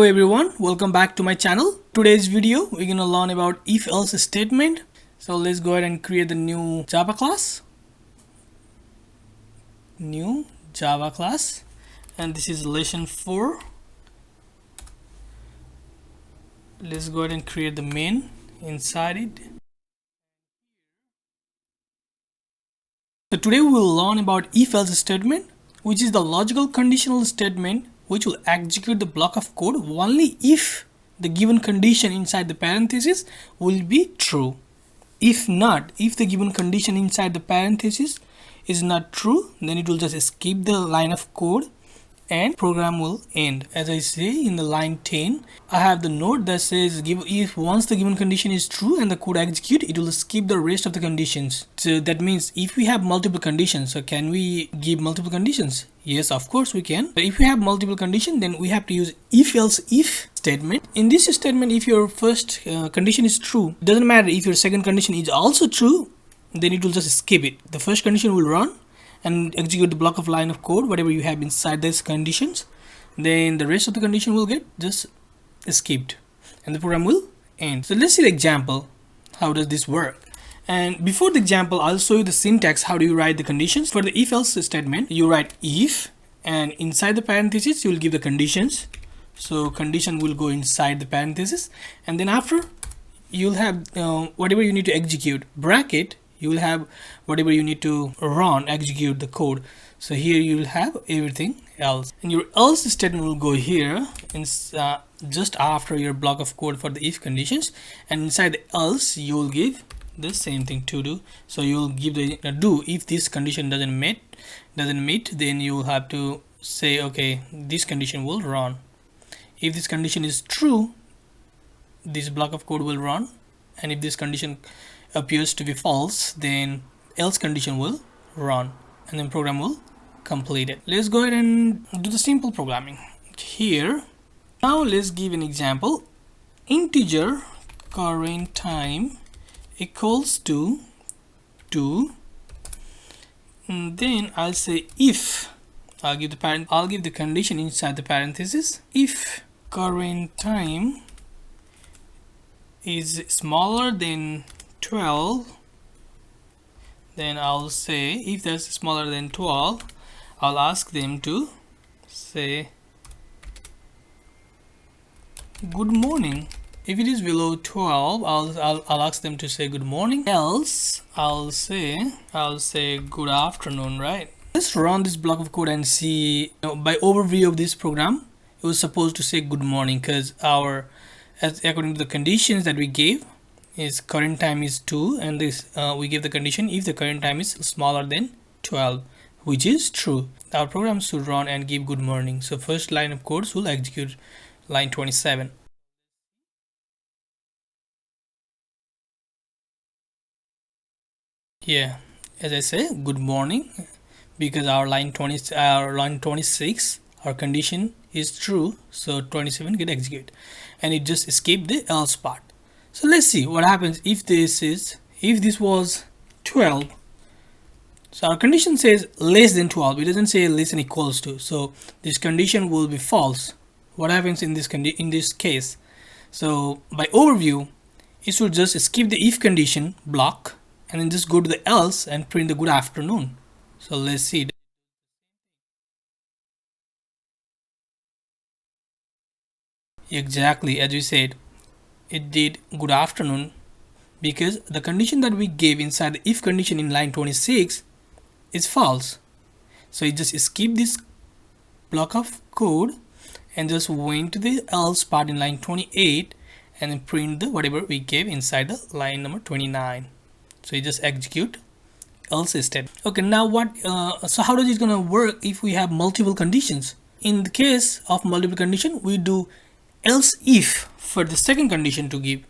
everyone, welcome back to my channel. Today's video we're gonna learn about if-else statement. So let's go ahead and create the new Java class. New Java class, and this is lesson 4. Let's go ahead and create the main inside it. So today we will learn about if-else statement, which is the logical conditional statement which will execute the block of code only if the given condition inside the parenthesis will be true. If not, if the given condition inside the parenthesis is not true, then it will just skip the line of code and program will end. As I say in the line 10, I have the note that says if once the given condition is true and the code execute, it will skip the rest of the conditions. So that means if we have multiple conditions, so can we give multiple conditions? Yes, of course we can. But if we have multiple conditions, then we have to use if statement. In this statement, if your first condition is true, it doesn't matter if your second condition is also true, then it will just skip it. The first condition will run and execute the block of line of code, whatever you have inside these conditions. Then the rest of the condition will get just skipped and the program will end. So let's see the example. How does this work? And before the example, I'll show you the syntax. How do you write the conditions? For the if-else statement, you write if, and inside the parentheses you will give the conditions. So condition will go inside the parentheses, and then after you'll have whatever you need to execute, bracket, you will have whatever you need to run, execute the code. So here you will have everything else, and your else statement will go here just after your block of code for the if conditions, and inside the else you will give the same thing to do. So you will give the do if this condition doesn't meet, then you will have to say okay, this condition will run. If this condition is true, this block of code will run, and if this condition appears to be false, then else condition will run and then program will complete it. Let's go ahead and do the simple programming here. Now let's give an example. Integer current time equals to 2, and then I'll say if I'll give the condition inside the parenthesis. If current time is smaller than 12, then I'll say if that's smaller than 12, I'll ask them to say good morning. If it is below 12, I'll ask them to say good morning. Else I'll say good afternoon, right? Let's run this block of code and see. By overview of this program, it was supposed to say good morning because according to the conditions that we gave, is current time is 2, and this we give the condition if the current time is smaller than 12, which is true. Our program should run and give good morning. So first line of code will execute line 27. Yeah, as I say good morning, because our line 26 our condition is true, so 27 get executed, and it just escaped the else part. So let's see what happens if this was 12. So our condition says less than 12. It doesn't say less than equals to. So this condition will be false. What happens in this case? So by overview, it should just skip the if condition block and then just go to the else and print the good afternoon. So let's see. Exactly as we said, it did good afternoon because the condition that we gave inside the if condition in line 26 is false. So it just skipped this block of code and just went to the else part in line 28 and then print the whatever we gave inside the line number 29. So you just execute else statement. Okay, now so how does it gonna work if we have multiple conditions? In the case of multiple condition, we do else if for the second condition to give,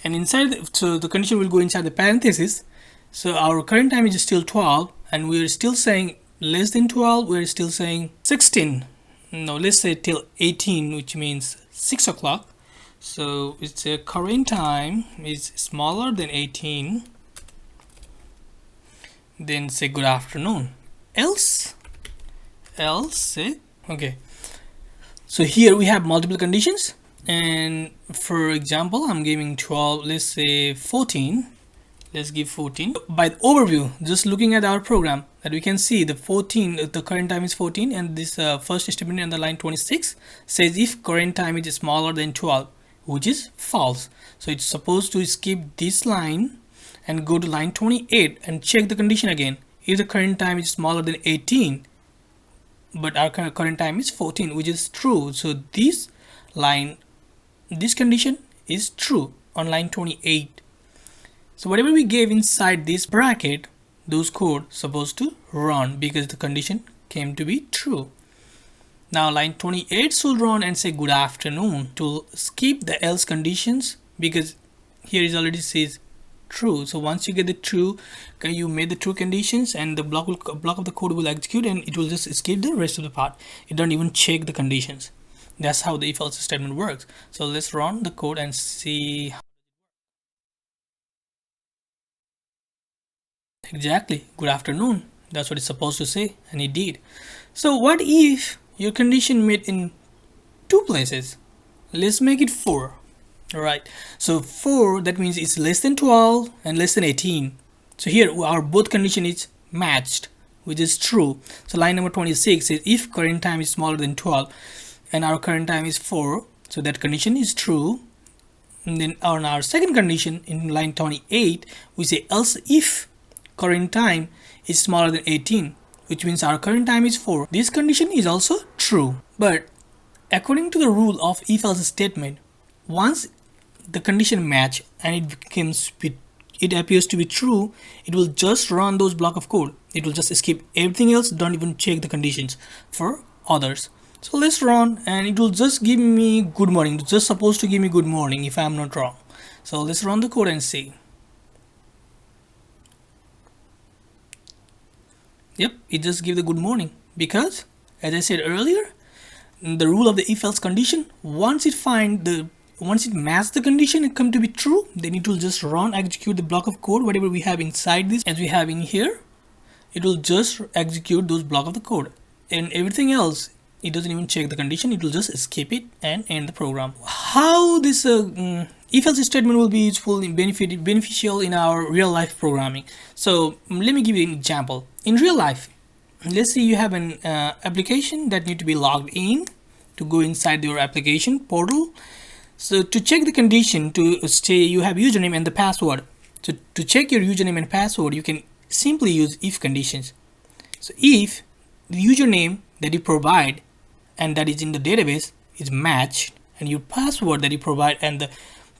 and so the condition will go inside the parenthesis. So our current time is still 12, and we're still saying less than 12, we're still saying 16. No, let's say till 18, which means 6 o'clock. So it's a current time is smaller than 18, then say good afternoon. Else say okay. So here we have multiple conditions. And for example, I'm giving 12, let's say 14. Let's give 14. By the overview, just looking at our program, that we can see the 14, the current time is 14, and this first statement on the line 26 says if current time is smaller than 12, which is false. So it's supposed to skip this line and go to line 28 and check the condition again. If the current time is smaller than 18, but our current time is 14, which is true. So this line, this condition is true on line 28. So whatever we gave inside this bracket, those code supposed to run because the condition came to be true. Now line 28 should run and say good afternoon to skip the else conditions, because here it already says true. So once you get the true, you made the true conditions, and the block of the code will execute and it will just skip the rest of the part. It don't even check the conditions. That's how the if else statement works. So let's run the code and see. Exactly, good afternoon. That's what it's supposed to say, and it did. So what if your condition met in two places? Let's make it 4. Alright, so 4, that means it's less than 12 and less than 18. So here our both condition is matched, which is true. So line number 26 is if current time is smaller than 12 and our current time is 4, so that condition is true. And then on our second condition in line 28, we say else if current time is smaller than 18, which means our current time is 4. This condition is also true. But according to the rule of if else statement, once the condition match and it appears to be true, it will just run those block of code. It will just skip everything else, don't even check the conditions for others. So let's run, and it will just give me good morning. It's just supposed to give me good morning if I'm not wrong. So let's run the code and see. Yep, it just gives the good morning, because as I said earlier, the rule of the if else condition, once it matches the condition and come to be true, then it will just run, execute the block of code, whatever we have inside this, as we have in here, it will just execute those block of the code, and everything else it doesn't even check the condition, it will just skip it and end the program. How this if else statement will be useful and beneficial in our real life programming? So let me give you an example. In real life, let's say you have an application that need to be logged in to go inside your application portal. So to check the condition, to say you have username and the password, so to check your username and password, you can simply use if conditions. So if the username that you provide and that is in the database is matched, and your password that you provide and the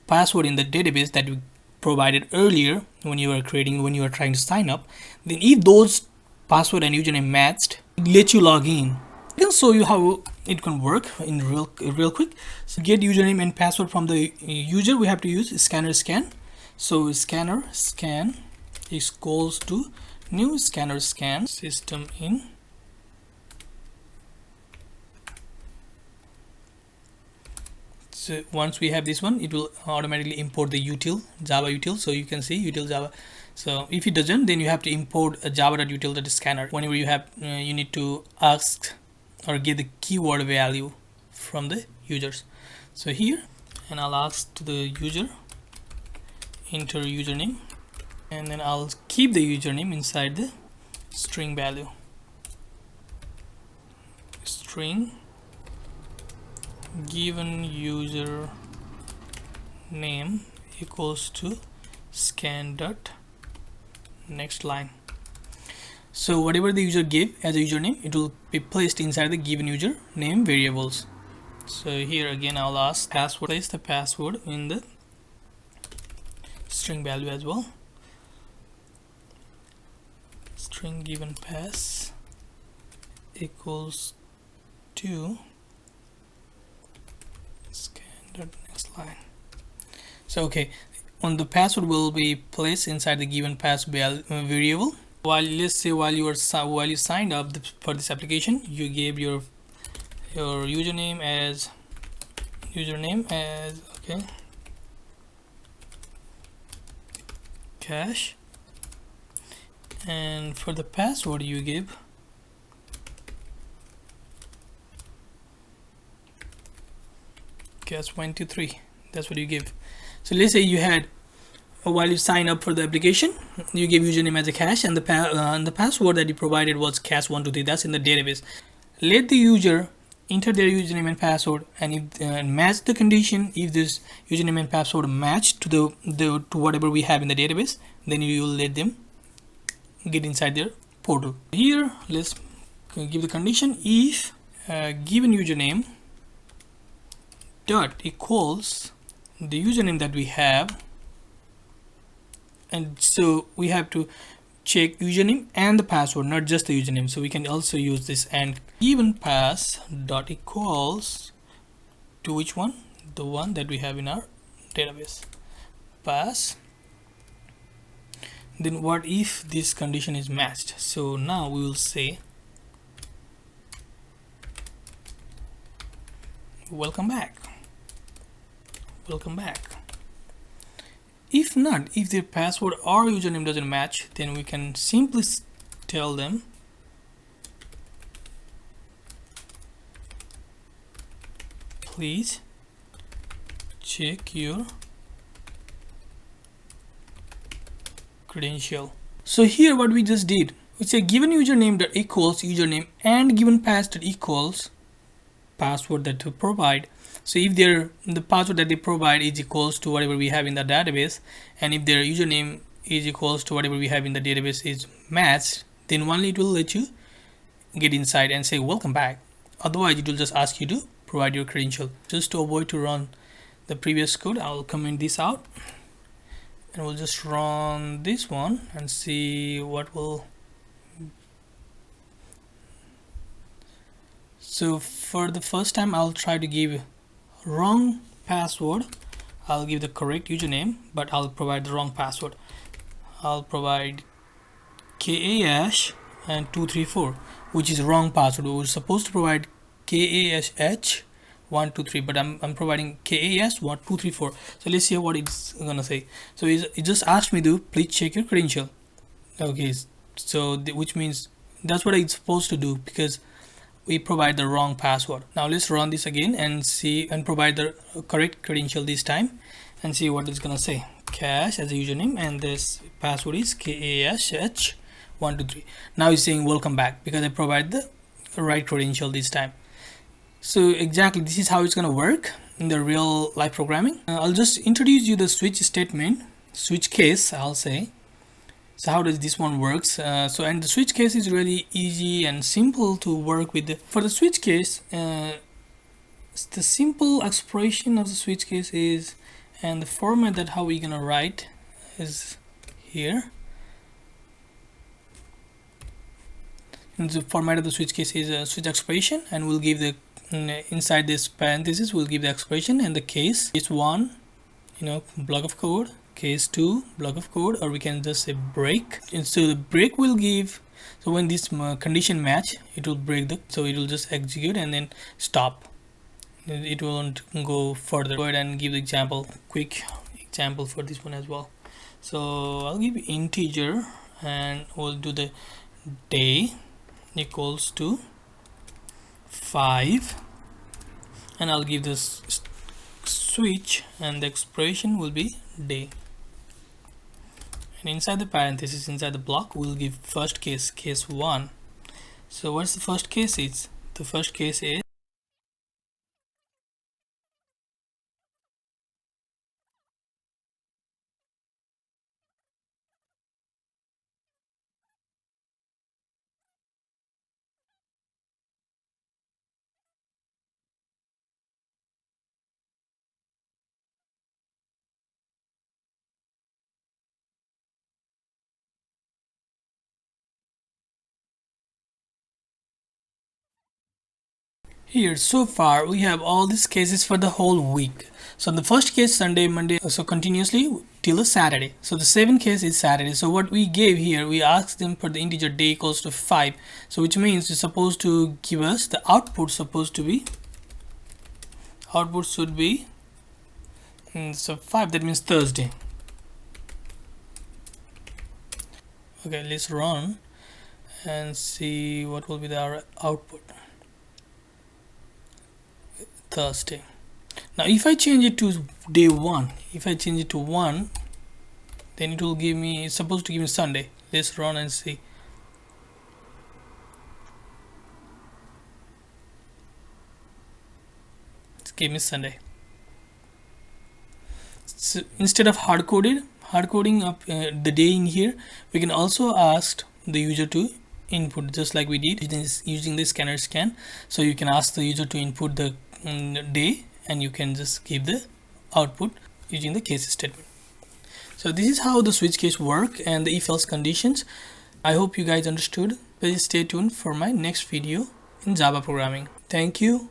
password in the database that you provided earlier when you were trying to sign up, then if those password and username matched, it lets you log in. I can show you how it can work in real quick. So get username and password from the user, we have to use scanner scan. So scanner scan equals to new scanner scan system in. So once we have this one, it will automatically import the util, Java util. So you can see util Java. So if it doesn't, then you have to import a java.util.scanner. Whenever you have, you need to ask or get the keyword value from the users. So here, and I'll ask to the user, enter username, and then I'll keep the username inside the string value. String given user name equals to scan dot next line. So whatever the user gave as a username, it will be placed inside the given user name variables. So here again I'll ask password, place the password in the string value as well. String given pass equals to scan dot next line. So okay, on the password will be placed inside the given pass variable. While let's say while you signed up for this application, you gave your username as okay, cash, and for the password you give cas123, that's what you give. So let's say you had, while you sign up for the application, you gave username as a cache, and the password that you provided was cas123. That's in the database. Let the user enter their username and password, and if match the condition. If this username and password match to to whatever we have in the database, then you will let them get inside their portal. Here let's give the condition if given username dot equals the username that we have, and so we have to check username and the password, not just the username. So we can also use this, and given pass dot equals to which one? The one that we have in our database, pass. Then what if this condition is matched? So now we will say welcome back, welcome back. If not, if their password or username doesn't match, then we can simply tell them please check your credential. So here what we just did, we say given username that equals username and given pass that equals password that to provide. So if the password that they provide is equals to whatever we have in the database, and if their username is equals to whatever we have in the database is matched, then only it will let you get inside and say welcome back. Otherwise it will just ask you to provide your credential. Just to avoid to run the previous code, I'll comment this out and we'll just run this one and see what will. So for the first time I'll try to give wrong password. I'll give the correct username, but I'll provide the wrong password. I'll provide KAH and 234, which is wrong password. We were supposed to provide KASH 123, but I'm providing KAS 1234. So let's see what it's gonna say. So it just asked me to please check your credential. Okay, so which means that's what it's supposed to do, because we provide the wrong password. Now let's run this again and see, and provide the correct credential this time, and see what it's gonna say. Cache as a username, and this password is KASH123. Now it's saying welcome back because I provide the right credential this time. So exactly this is how it's gonna work in the real life programming. I'll just introduce you the switch statement, switch case I'll say. So how does this one works? And the switch case is really easy and simple to work with. For the switch case, the simple expression of the switch case is, and the format that how we're gonna write is here. And the format of the switch case is a switch expression, and we'll give the inside this parenthesis we'll give the expression, and the case is one, block of code, case 2 block of code, or we can just say break. And so the break will give, so when this condition match, it will break so it will just execute and then stop. It won't go further. Go ahead and give the example, quick example for this one as well. So I'll give integer, and we'll do the day equals to 5, and I'll give this switch, and the expression will be day. And inside the parenthesis, inside the block, we'll give first case, case 1. So what's the first case is? The first case is here. So far we have all these cases for the whole week. So the first case Sunday, Monday, so continuously till a Saturday. So the second case is Saturday. So what we gave here, we asked them for the integer day equals to 5. So which means it's supposed to give us the output should be so 5, that means Thursday. Okay, let's run and see what will be our output. Thursday. Now if I change it to day 1, if I change it to 1, then it will give me, it's supposed to give me Sunday. Let's run and see. It's give me Sunday. So instead of hard coding up the day in here, we can also ask the user to input, just like we did using the scanner scan. So you can ask the user to input the day, and you can just give the output using the case statement. So this is how the switch case work and the if else conditions. I hope you guys understood. Please stay tuned for my next video in Java programming. Thank you.